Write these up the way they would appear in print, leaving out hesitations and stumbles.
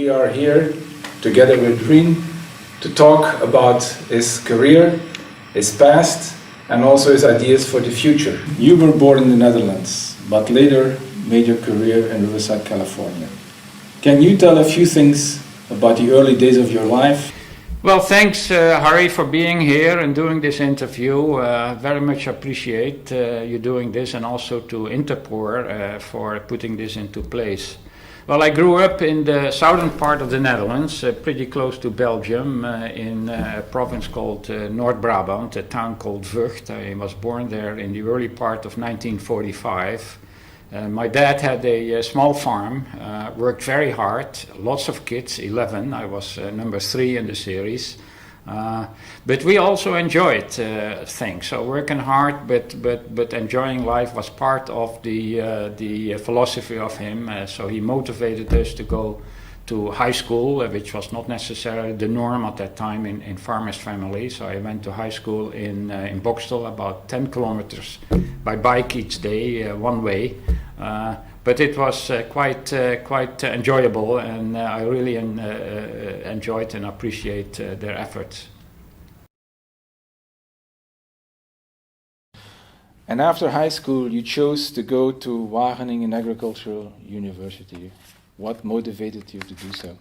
we are here together with Rien to talk about his career, his past, and also his ideas for the future. You were born in the Netherlands, but later made your career in Riverside, California. Can you tell a few things about the early days of your life? Well, thanks, Harry, for being here and doing this interview. Very much appreciate you doing this, and also to Interpor for putting this into place. Well, I grew up in the southern part of the Netherlands, pretty close to Belgium, in a province called North Brabant, a town called Vught. I was born there in the early part of 1945. My dad had a small farm, worked very hard, lots of kids, 11. I was number 3 in the series. But we also enjoyed things. So working hard, but enjoying life was part of the philosophy of him. So he motivated us to go to high school, which was not necessarily the norm at that time in farmers' families. So I went to high school in Boxtel, about 10 kilometers by bike each day, one way. But it was quite enjoyable, and I really enjoyed and appreciate their efforts. And after high school, you chose to go to Wageningen Agricultural University. What motivated you to do so?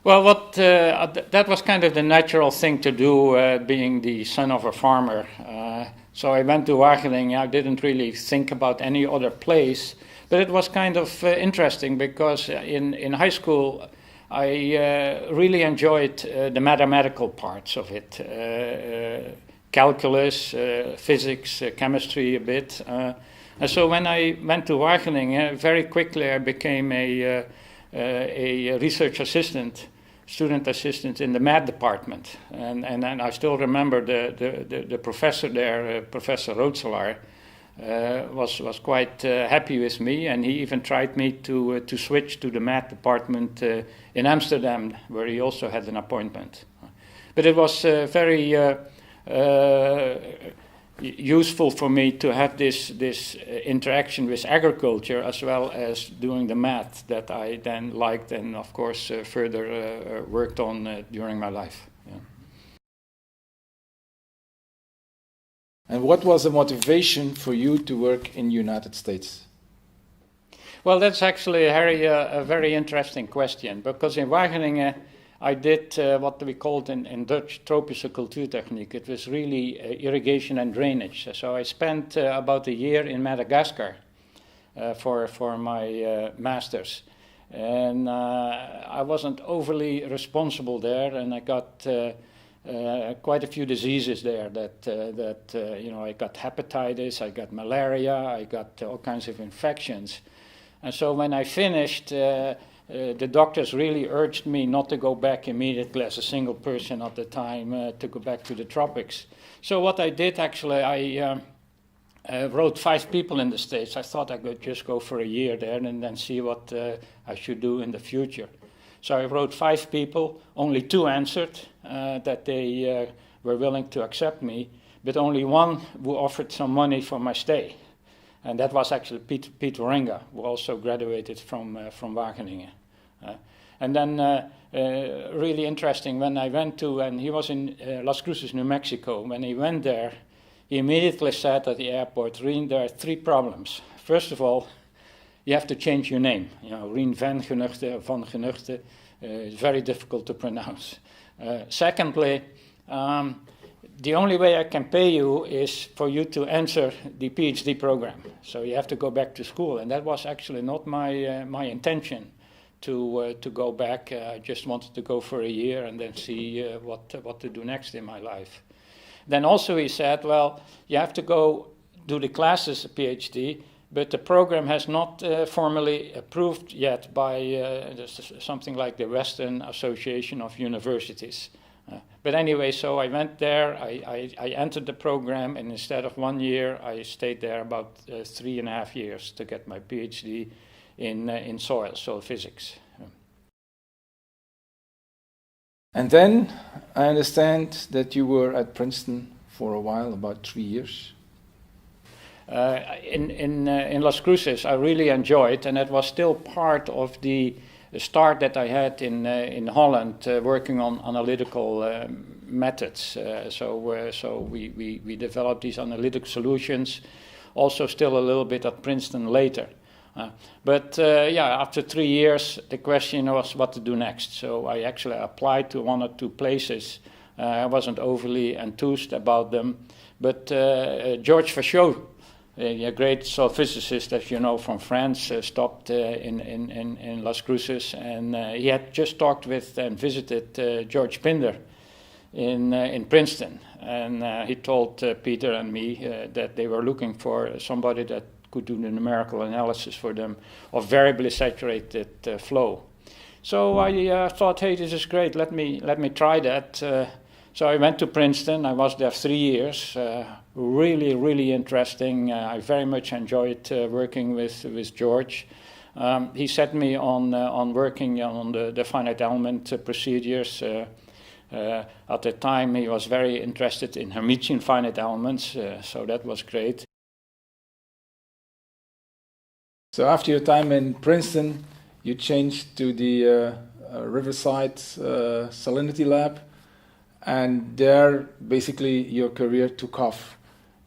Well, that was kind of the natural thing to do, being the son of a farmer. So I went to Wageningen. I didn't really think about any other place, but it was kind of interesting because in high school I really enjoyed the mathematical parts of it. Calculus, physics, chemistry a bit. And so when I went to Wageningen, very quickly I became a research assistant, student assistant in the math department. And I still remember the professor there, Professor Rootselaar, was quite happy with me, and he even tried me to switch to the math department in Amsterdam, where he also had an appointment. But it was very useful for me to have this interaction with agriculture as well as doing the math that I then liked and of course further worked on during my life. Yeah. And what was the motivation for you to work in the United States? Well, that's actually, Harry, a very interesting question, because in Wageningen I did what we called in Dutch tropische cultuurtechniek. It was really irrigation and drainage. So I spent about a year in Madagascar for my master's. And I wasn't overly responsible there, and I got quite a few diseases there I got hepatitis, I got malaria, I got all kinds of infections. And so when I finished, the doctors really urged me not to go back immediately as a single person at the time, to go back to the tropics. So what I did actually, I wrote 5 people in the States. I thought I could just go for a year there and then see what I should do in the future. So I wrote 5 people, only 2 answered that they were willing to accept me, but only one who offered some money for my stay. And that was actually Peter Renga, who also graduated from Wageningen. And then really interesting, when I went to, and he was in Las Cruces, New Mexico. When he went there, he immediately said at the airport, Rien, there are 3 problems. First of all, you have to change your name. Rien van Genuchten is very difficult to pronounce. Secondly, the only way I can pay you is for you to answer the PhD program. So you have to go back to school, and that was actually not my intention to go back. I just wanted to go for a year and then see what to do next in my life. Then also he said, well, you have to go do the classes, a PhD, but the program has not formally approved yet by something like the Western Association of Universities. But anyway, so I went there, I entered the program, and instead of 1 year, I stayed there about 3.5 years to get my PhD in soil physics. And then I understand that you were at Princeton for a while, about 3 years. In Las Cruces, I really enjoyed, and it was still part of the start that I had in Holland working on analytical methods. So we developed these analytic solutions, also still a little bit at Princeton later. But after 3 years, the question was what to do next. So I actually applied to 1 or 2 places. I wasn't overly enthused about them. But Georges Fachot, a great soil physicist, as you know, from France, stopped in Las Cruces, and he had just talked with and visited George Pinder in Princeton, and he told Peter and me that they were looking for somebody that could do the numerical analysis for them of variably saturated flow. So I thought, hey, this is great. Let me try that. So I went to Princeton. I was there 3 years. Really, really interesting. I very much enjoyed working with George. He set me on working on the finite element procedures. At the time, he was very interested in Hermitian finite elements, so that was great. So after your time in Princeton, you changed to the Riverside salinity lab, and there basically your career took off.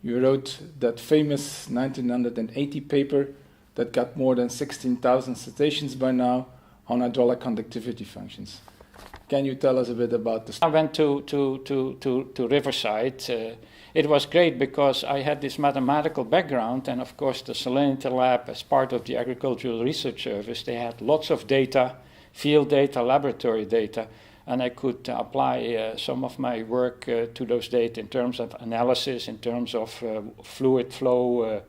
You wrote that famous 1980 paper that got more than 16,000 citations by now on hydraulic conductivity functions. Can you tell us a bit about this? I went to Riverside. It was great because I had this mathematical background, and of course the salinity lab, as part of the Agricultural Research Service, they had lots of data, field data, laboratory data, and I could apply some of my work to those data in terms of analysis, in terms of fluid flow,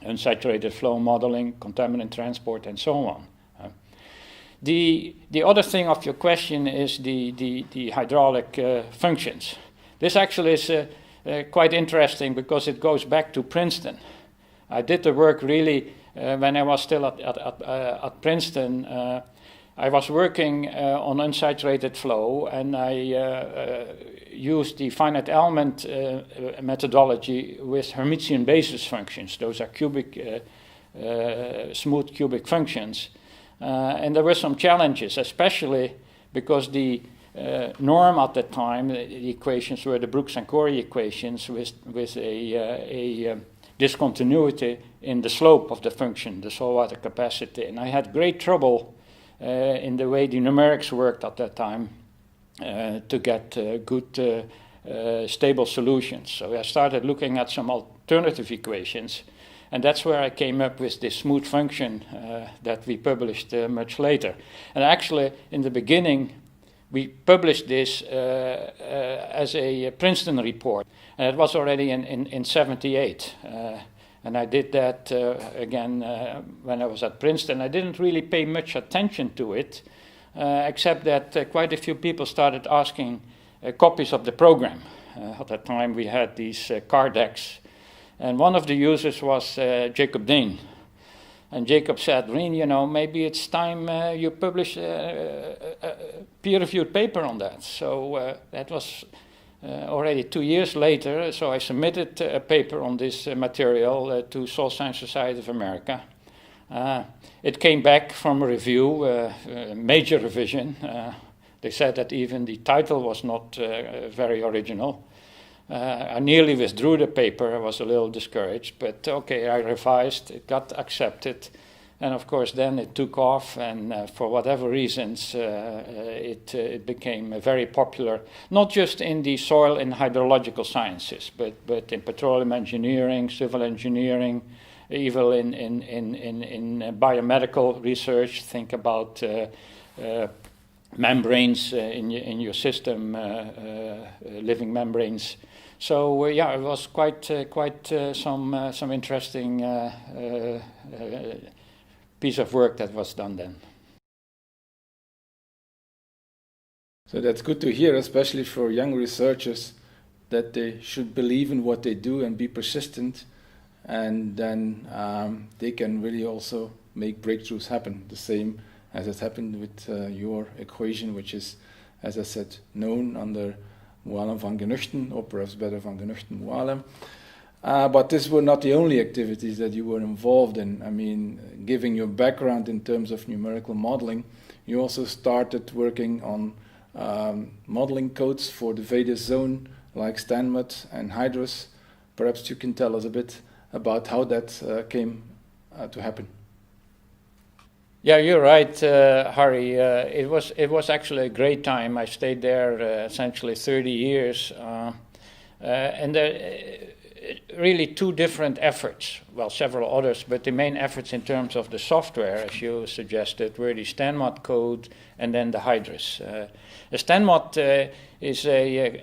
unsaturated flow modeling, contaminant transport, and so on. The other thing of your question is the hydraulic functions. This actually is quite interesting because it goes back to Princeton. I did the work really when I was still at Princeton. I was working on unsaturated flow, and I used the finite element methodology with Hermitian basis functions. Those are cubic, smooth cubic functions. And there were some challenges, especially because the norm at the time, the equations were the Brooks and Corey equations with a discontinuity in the slope of the function, the saltwater capacity. And I had great trouble in the way the numerics worked at that time to get good stable solutions. So I started looking at some alternative equations, and that's where I came up with this smooth function that we published much later. And actually, in the beginning, we published this as a Princeton report, and it was already in 78. And I did that again when I was at Princeton. I didn't really pay much attention to it, except that quite a few people started asking copies of the program. At that time, we had these card decks. And one of the users was Jacob Dane. And Jacob said, Rien, you know, maybe it's time you publish a peer-reviewed paper on that. So that was already 2 years later. So I submitted a paper on this material to Soil Science Society of America. It came back from a review, a major revision. They said that even the title was not very original. I nearly withdrew the paper. I was a little discouraged, but okay, I revised, it got accepted, and of course then it took off, and for whatever reasons it became very popular, not just in the soil and hydrological sciences, but in petroleum engineering, civil engineering, even in biomedical research. Think about membranes in your system, living membranes. So yeah, it was quite some interesting piece of work that was done then. So that's good to hear, especially for young researchers, that they should believe in what they do and be persistent, and then they can really also make breakthroughs happen. The same as it happened with your equation, which is, as I said, known under Moellem van Genuchten, or perhaps better van Genuchten Moellem. But these were not the only activities that you were involved in. I mean, given your background in terms of numerical modeling, You also started working on modeling codes for the Vedas zone, like Stanmud and Hydrus. Perhaps you can tell us a bit about how that came to happen. Yeah, you're right, Harry. It was actually a great time. I stayed there essentially 30 years, and really two different efforts. Well, several others, but the main efforts in terms of the software, as you suggested, were the Stanmud code and then the Hydrus. The Stanmud is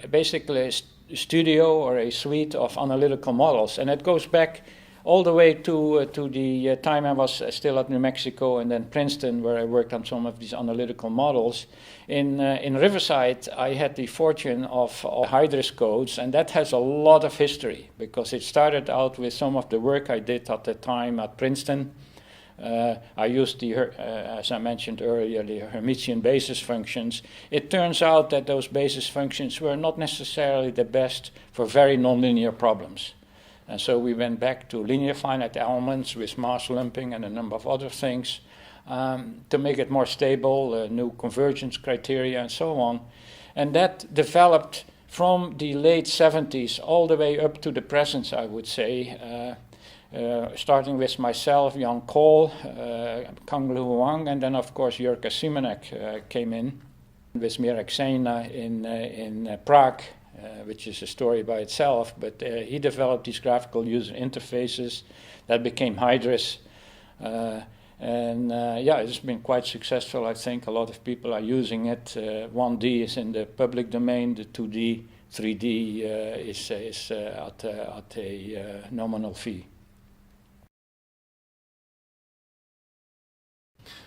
basically a studio or a suite of analytical models, and it goes back all the way to the time I was still at New Mexico and then Princeton, where I worked on some of these analytical models. In Riverside, I had the fortune of Hydrus codes, and that has a lot of history because it started out with some of the work I did at the time at Princeton. I used as I mentioned earlier, the Hermitian basis functions. It turns out that those basis functions were not necessarily the best for very nonlinear problems. And so we went back to linear finite elements with mass lumping and a number of other things to make it more stable, new convergence criteria and so on. And that developed from the late 70s all the way up to the present, I would say, starting with myself, Jan Kool, Kanglu Wang, and then of course Jurka Simonek came in with Mirek Sejna in Prague. Which is a story by itself, but he developed these graphical user interfaces that became Hydrus. It's been quite successful, I think. A lot of people are using it. 1D is in the public domain, the 2D, 3D is at a nominal fee.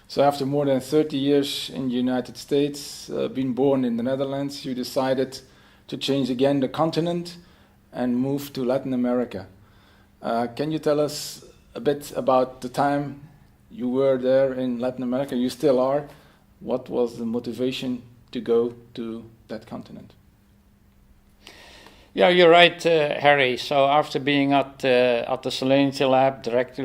So after more than 30 years in the United States, being born in the Netherlands, you decided to change again the continent and move to Latin America. Can you tell us a bit about the time you were there in Latin America? You still are. What was the motivation to go to that continent? Yeah, you're right, Harry. So after being at the Salinity Lab directly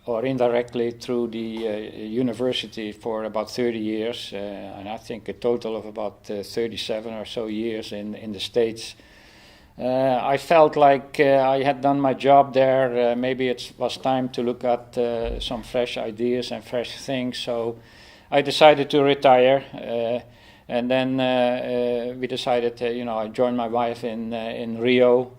or indirectly through the university for about 30 years, and I think a total of about 37 or so years in the States. I felt like I had done my job there. Maybe it was time to look at some fresh ideas and fresh things. So I decided to retire, and then we decided, I joined my wife in Rio.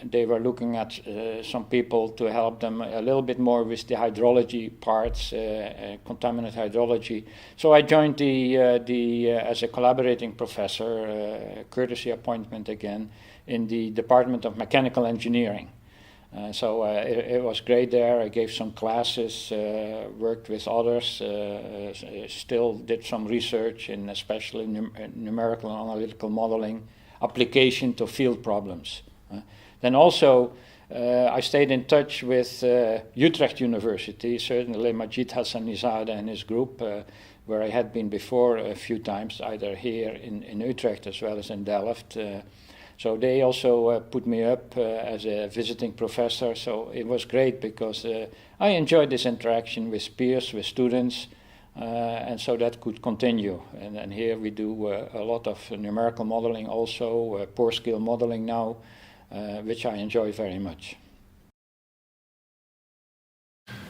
They were looking at some people to help them a little bit more with the hydrology parts, contaminant hydrology. So I joined as a collaborating professor, courtesy appointment again, in the Department of Mechanical Engineering. So it was great there. I gave some classes, worked with others, still did some research in especially numerical and analytical modeling, application to field problems. Then also, I stayed in touch with Utrecht University, certainly Majid Hassanizadeh and his group, where I had been before a few times, either here in Utrecht as well as in Delft. So they also put me up as a visiting professor, so it was great because I enjoyed this interaction with peers, with students, and so that could continue. And here we do a lot of numerical modeling also, poor scale modeling now, which I enjoy very much.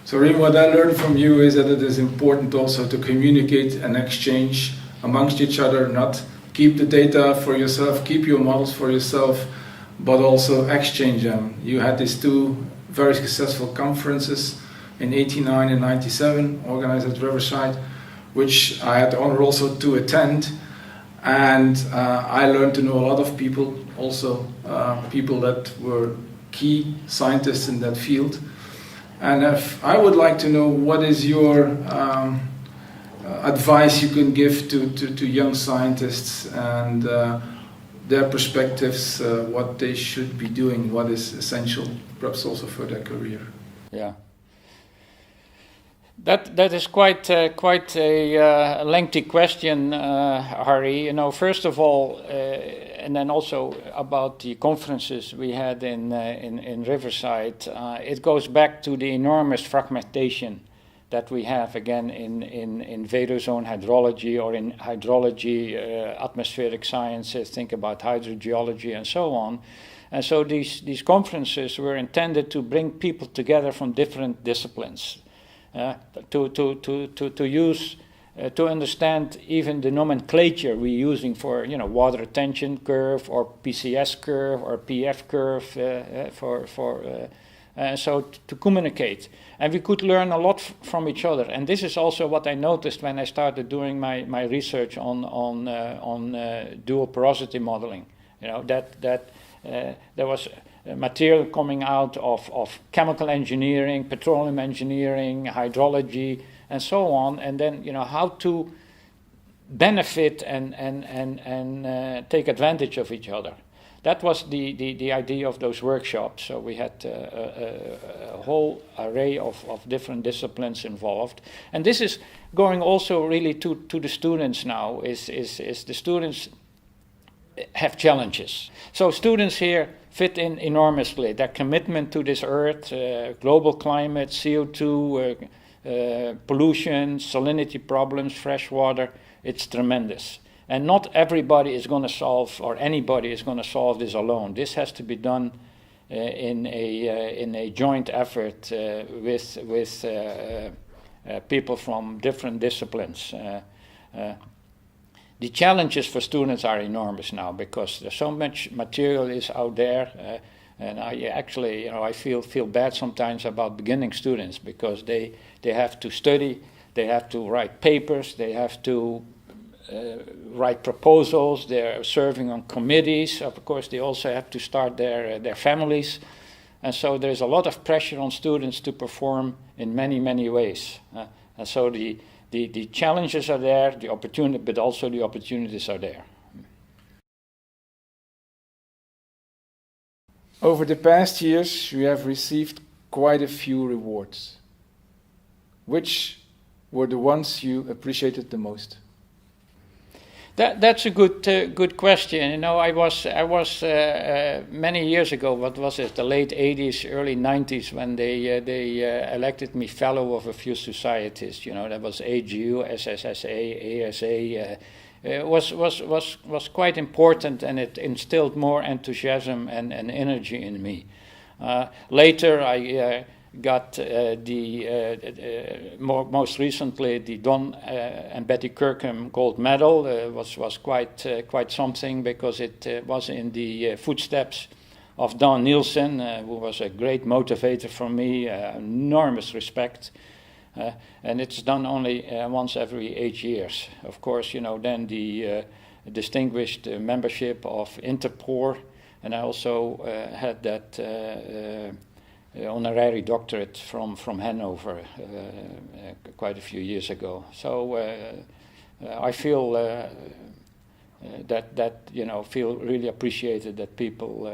So Rien, what I learned from you is that it is important also to communicate and exchange amongst each other, not keep the data for yourself, keep your models for yourself, but also exchange them. You had these two very successful conferences in 89 and 97, organized at Riverside, which I had the honor also to attend. And I learned to know a lot of people, also people that were key scientists in that field. And if I would like to know what is your advice you can give to young scientists and their perspectives, what they should be doing, what is essential, perhaps also for their career. Yeah. That is quite a lengthy question, Harry. First of all, and then also about the conferences we had in Riverside. It goes back to the enormous fragmentation that we have again in vadozone hydrology or in hydrology, atmospheric sciences, think about hydrogeology and so on. And so these conferences were intended to bring people together from different disciplines, to use, to understand even the nomenclature we're using for, water retention curve or PCS curve or PF curve so to communicate. And we could learn a lot from each other. And this is also what I noticed when I started doing my research on dual porosity modeling. There was material coming out of chemical engineering, petroleum engineering, hydrology, and so on. And then, how to benefit and take advantage of each other. That was the idea of those workshops. So we had a whole array of different disciplines involved. And this is going also really to the students now, is the students have challenges. So students here fit in enormously. Their commitment to this earth, global climate, CO2, pollution, salinity problems, fresh water, it's tremendous. And not everybody is going to solve, or anybody is going to solve this alone. This has to be done in a joint effort with people from different disciplines. The challenges for students are enormous now because there's so much material is out there, and I actually, I feel bad sometimes about beginning students because they have to study, they have to write papers, they have to write proposals, they're serving on committees. Of course, they also have to start their families. And so there's a lot of pressure on students to perform in many, many ways. And so the challenges are there, the opportunity, but also the opportunities are there. Over the past years, you have received quite a few rewards. Which were the ones you appreciated the most? That's a good question. I was many years ago. What was it? The late '80s, early '90s, when they elected me fellow of a few societies. That was AGU, SSSA, ASA. It was quite important, and it instilled more enthusiasm and energy in me. Later, I got most recently the Don and Betty Kirkham Gold Medal. Was quite something because it was in the footsteps of Don Nielsen, who was a great motivator for me, enormous respect. And it's done only once every 8 years. Of course, then the distinguished membership of Interpor, and I also had that honorary doctorate from Hanover quite a few years ago. So I feel feel really appreciated that people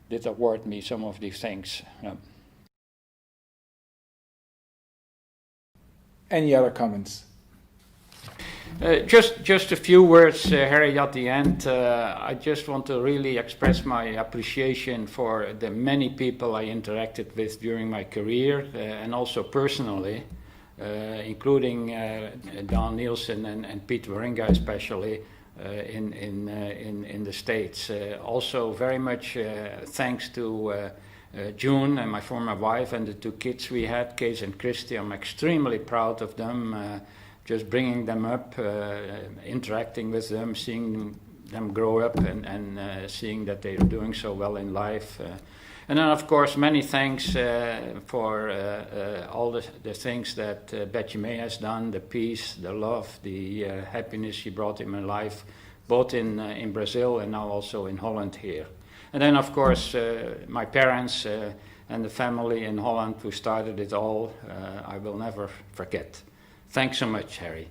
did award me some of these things. Any other comments? Just a few words, Harry, at the end. I just want to really express my appreciation for the many people I interacted with during my career and also personally, including Don Nielsen and Pete Waringa especially in the States. Also very much thanks to June and my former wife and the two kids we had, Case and Christy. I'm extremely proud of them. Just bringing them up, interacting with them, seeing them grow up and seeing that they're doing so well in life. And then, of course, many thanks for all the things that Betty May has done, the peace, the love, the happiness she brought in my life, both in Brazil and now also in Holland here. And then, of course, my parents and the family in Holland who started it all, I will never forget. Thanks so much, Harry.